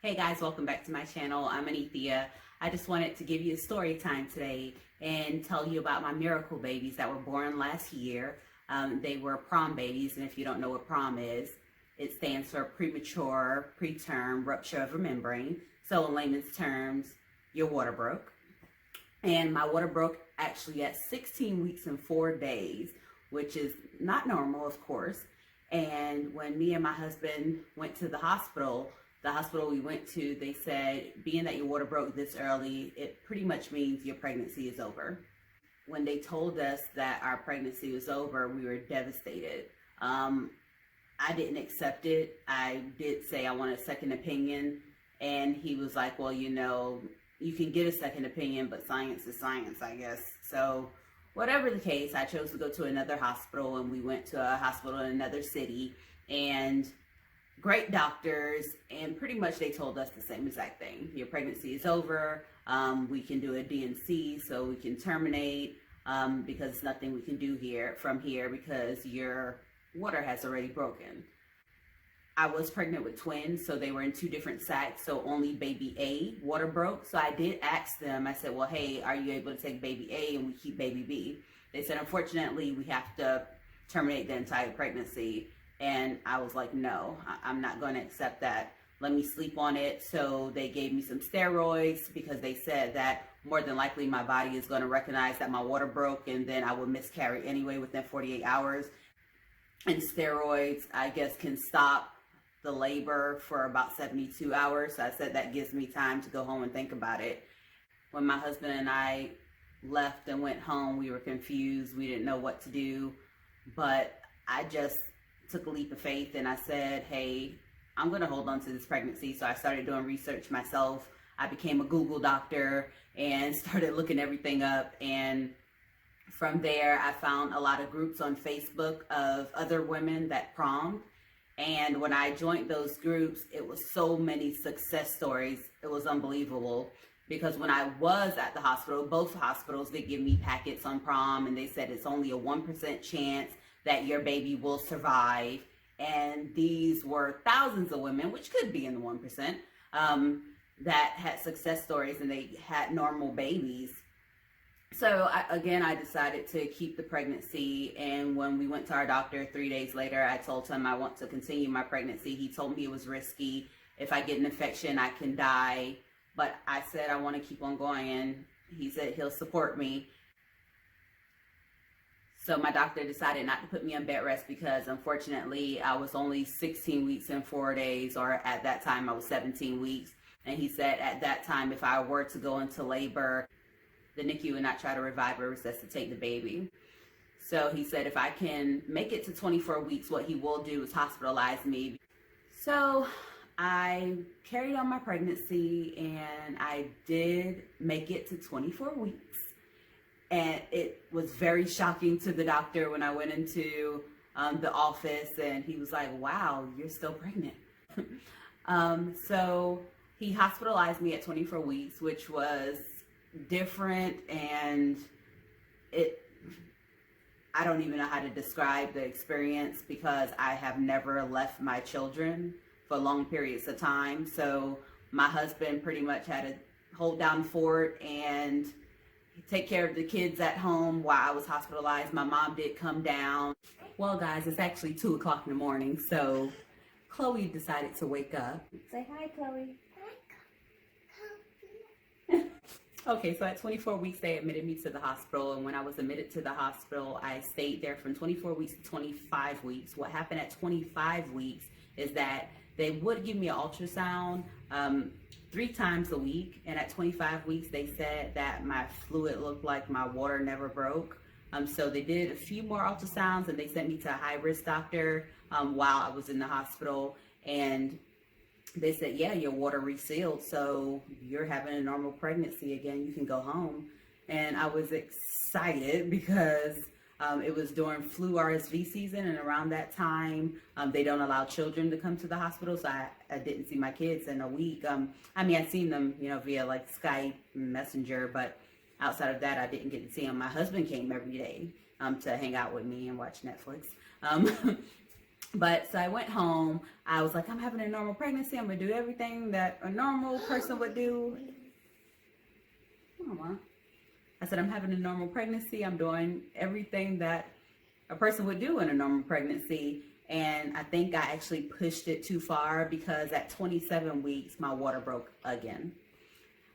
Hey guys, welcome back to my channel. I'm Anithia. I just wanted to give you a story time today and tell you about my miracle babies that were born last year. They were PPROM babies, and if you don't know what PPROM is, it stands for Premature, Preterm, Rupture of a Membrane. So in layman's terms, your water broke. And my water broke actually at 16 weeks and 4 days, which is not normal, of course. And when me and my husband went to the hospital we went to, they said, being that your water broke this early, it pretty much means your pregnancy is over. When they told us that our pregnancy was over, we were devastated. I didn't accept it. I did say I want a second opinion, and he was like, well, you know, you can get a second opinion, but science is science, I guess. So whatever the case, I chose to go to another hospital, and we went to a hospital in another city, and great doctors, and pretty much they told us the same exact thing. Your pregnancy is over. We can do a D&C, so we can terminate, because there's nothing we can do from here because your water has already broken. I was pregnant with twins, so they were in 2 different sacs, so only babyA water broke. So I did ask them, I said, well, hey, are you able to take babyA and we keep baby B? They said, unfortunately, we have to terminate the entire pregnancy. And I was like, no, I'm not going to accept that. Let me sleep on it. So they gave me some steroids because they said that more than likely my body is going to recognize that my water broke, and then I will miscarry anyway within 48 hours. And steroids, I guess, can stop the labor for about 72 hours. So I said that gives me time to go home and think about it. When my husband and I left and went home, we were confused. We didn't know what to do, but I just took a leap of faith and I said, hey, I'm going to hold on to this pregnancy. So I started doing research myself. I became a Google doctor and started looking everything up. And from there, I found a lot of groups on Facebook of other women that PPROM'd. And when I joined those groups, it was so many success stories. It was unbelievable. Because when I was at the hospital, both hospitals, they give me packets on PPROM, and they said it's only a 1% chance that your baby will survive. And these were thousands of women, which could be in the 1%, that had success stories and they had normal babies. So I decided to keep the pregnancy. And when we went to our doctor 3 days later, I told him I want to continue my pregnancy. He told me it was risky. If I get an infection, I can die. But I said I want to keep on going, and he said he'll support me. So my doctor decided not to put me on bed rest because unfortunately I was only 16 weeks and 4 days, or at that time I was 17 weeks. And he said at that time, if I were to go into labor, the NICU would not try to revive or resuscitate the baby. So he said if I can make it to 24 weeks, what he will do is hospitalize me. So I carried on my pregnancy, and I did make it to 24 weeks. And it was very shocking to the doctor when I went into the office, and he was like, wow, you're still pregnant. So he hospitalized me at 24 weeks, which was different, and I don't even know how to describe the experience because I have never left my children for long periods of time. So my husband pretty much had to hold down the fort and take care of the kids at home while I was hospitalized. My mom did come down. Well, guys, it's actually 2 o'clock in the morning, so Chloe decided to wake up. Say hi, Chloe. Okay, so at 24 weeks, they admitted me to the hospital, and when I was admitted to the hospital, I stayed there from 24 weeks to 25 weeks. What happened at 25 weeks is that they would give me an ultrasound 3 times a week, and at 25 weeks, they said that my fluid looked like my water never broke. So they did a few more ultrasounds, and they sent me to a high-risk doctor while I was in the hospital, and they said, yeah, your water resealed, so you're having a normal pregnancy again. You can go home. And I was excited because it was during flu RSV season, and around that time, they don't allow children to come to the hospital, so I didn't see my kids in a week. I mean, I seen them, you know, via like Skype, Messenger, but outside of that, I didn't get to see them. My husband came every day to hang out with me and watch Netflix. But so I went home. I was like, I'm having a normal pregnancy. I'm going to do everything that a normal person would do. I said, I'm having a normal pregnancy. I'm doing everything that a person would do in a normal pregnancy. And I think I actually pushed it too far, because at 27 weeks, my water broke again.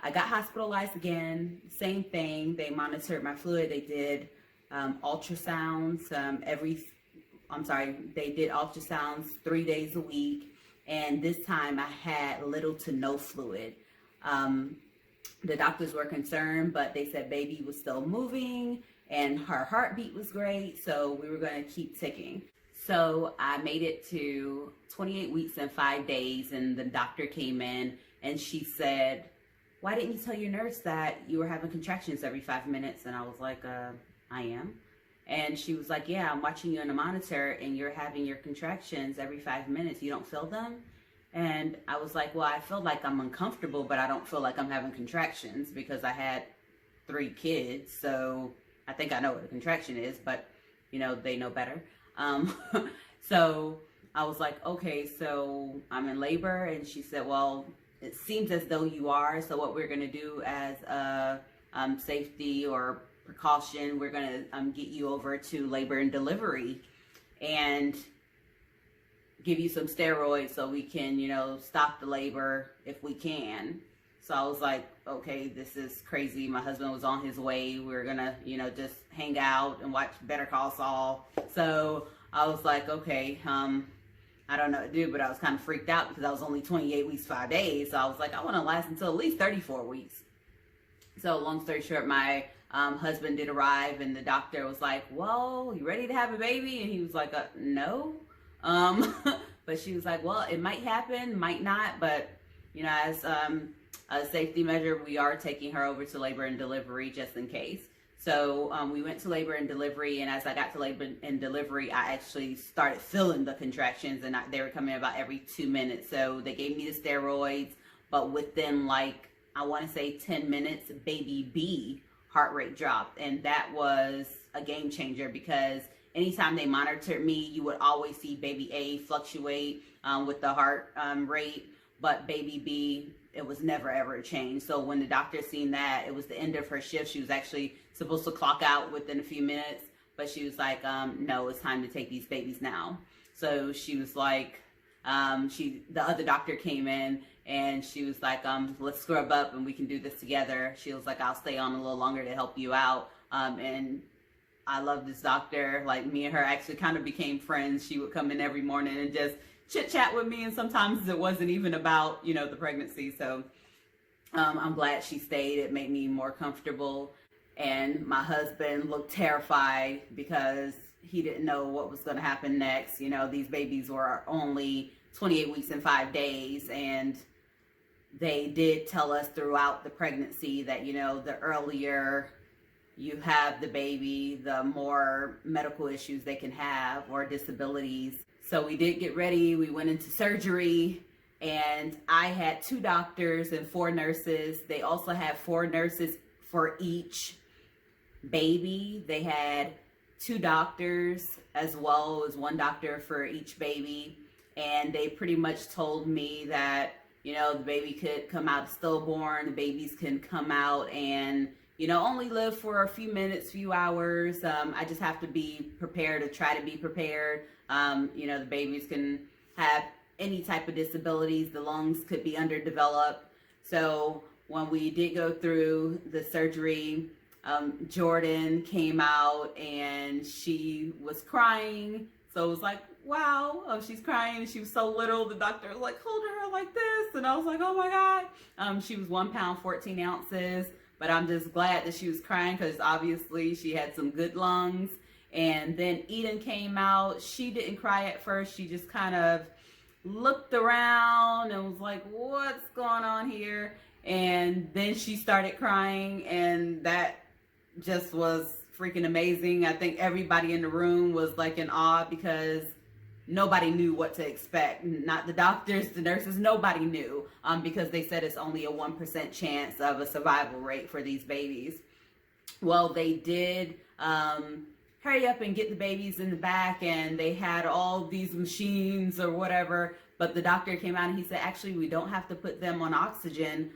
I got hospitalized again. Same thing. They monitored my fluid. They did ultrasounds they did ultrasounds 3 days a week. And this time I had little to no fluid. The doctors were concerned, but they said baby was still moving and her heartbeat was great. So we were going to keep ticking. So I made it to 28 weeks and 5 days, and the doctor came in and she said, why didn't you tell your nurse that you were having contractions every 5 minutes? And I was like, I am. And she was like, yeah, I'm watching you on a monitor and you're having your contractions every 5 minutes. You don't feel them? And I was like, well, I feel like I'm uncomfortable, but I don't feel like I'm having contractions, because I had 3 kids. So I think I know what a contraction is, but you know, they know better. So I was like, okay, so I'm in labor. And she said, well, it seems as though you are. So what we're going to do as a safety or precaution, we're going to get you over to labor and delivery and give you some steroids so we can, you know, stop the labor if we can. So I was like, okay, this is crazy. My husband was on his way. We were going to, you know, just hang out and watch Better Call Saul. So I was like, okay, I don't know what to do, but I was kind of freaked out because I was only 28 weeks, 5 days. So I was like, I want to last until at least 34 weeks. So long story short, my husband did arrive, and the doctor was like, well, you ready to have a baby? And he was like, no. But she was like, well, it might happen, might not. But, you know, as a safety measure, we are taking her over to labor and delivery just in case. So we went to labor and delivery, and as I got to labor and delivery, I actually started feeling the contractions, and they were coming about every 2 minutes. So they gave me the steroids, but within, like, I want to say 10 minutes, babyA heart rate dropped. And that was a game changer, because anytime they monitored me, you would always see babyA fluctuate with the heart rate, but babyB, it was never ever a change. So when the doctor seen that, it was the end of her shift. She was actually supposed to clock out within a few minutes, but she was like, no, it's time to take these babies now. So she was like, the other doctor came in, and she was like, let's scrub up and we can do this together. She was like, I'll stay on a little longer to help you out. And I love this doctor. Like, me and her actually kind of became friends. She would come in every morning and just chit chat with me. And sometimes it wasn't even about, you know, the pregnancy. So I'm glad she stayed. It made me more comfortable. And my husband looked terrified because he didn't know what was going to happen next. You know, these babies were only 28 weeks and 5 days. And they did tell us throughout the pregnancy that, you know, the earlier you have the baby, the more medical issues they can have or disabilities. So we did get ready. We went into surgery, and I had 2 doctors and 4 nurses. They also had 4 nurses for each baby. They had 2 doctors as well as 1 doctor for each baby. And they pretty much told me that, you know, the baby could come out stillborn. The babies can come out and, you know, only live for a few minutes, few hours. I just have to be prepared, to try to be prepared. You know, the babies can have any type of disabilities. The lungs could be underdeveloped. So when we did go through the surgery, Jordan came out and she was crying. So it was like, wow, she's crying. She was so little. The doctor was like holding her like this. And I was like, oh my God. She was 1 pound, 14 ounces. But I'm just glad that she was crying, because obviously she had some good lungs. And then Eden came out. She didn't cry at first. She just kind of looked around and was like, what's going on here? And then she started crying, and that just was freaking amazing. I think everybody in the room was like in awe, because nobody knew what to expect. Not the doctors, the nurses, nobody knew, because they said it's only a 1% chance of a survival rate for these babies. Well, they did hurry up and get the babies in the back, and they had all these machines or whatever. But the doctor came out and he said, actually, we don't have to put them on oxygen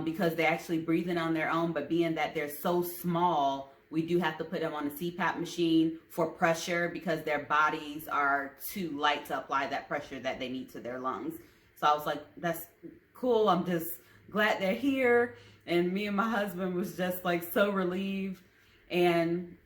because they're actually breathing on their own. But being that they're so small, we do have to put them on a CPAP machine for pressure because their bodies are too light to apply that pressure that they need to their lungs. So I was like, that's cool. I'm just glad they're here. And me and my husband was just like so relieved. And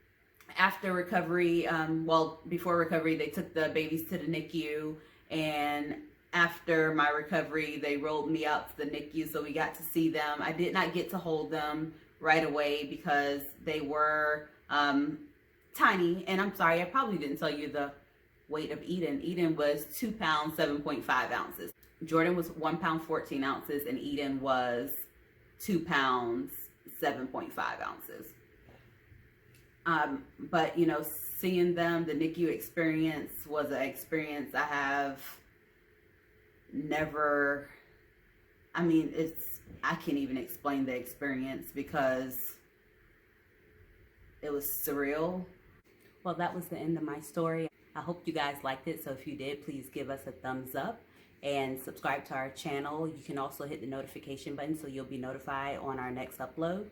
after recovery, well, before recovery, they took the babies to the NICU. And after my recovery, they rolled me out to the NICU, so we got to see them. I did not get to hold them right away because they were tiny. And I'm sorry, I probably didn't tell you the weight of Eden. Eden was 2 pounds, 7.5 ounces. Jordan was 1 pound, 14 ounces, and Eden was 2 pounds, 7.5 ounces. But, you know, seeing them, the NICU experience was an experience I have never, I mean, I can't even explain the experience because it was surreal. Well, that was the end of my story. I hope you guys liked it. So if you did, please give us a thumbs up and subscribe to our channel. You can also hit the notification button so you'll be notified on our next upload.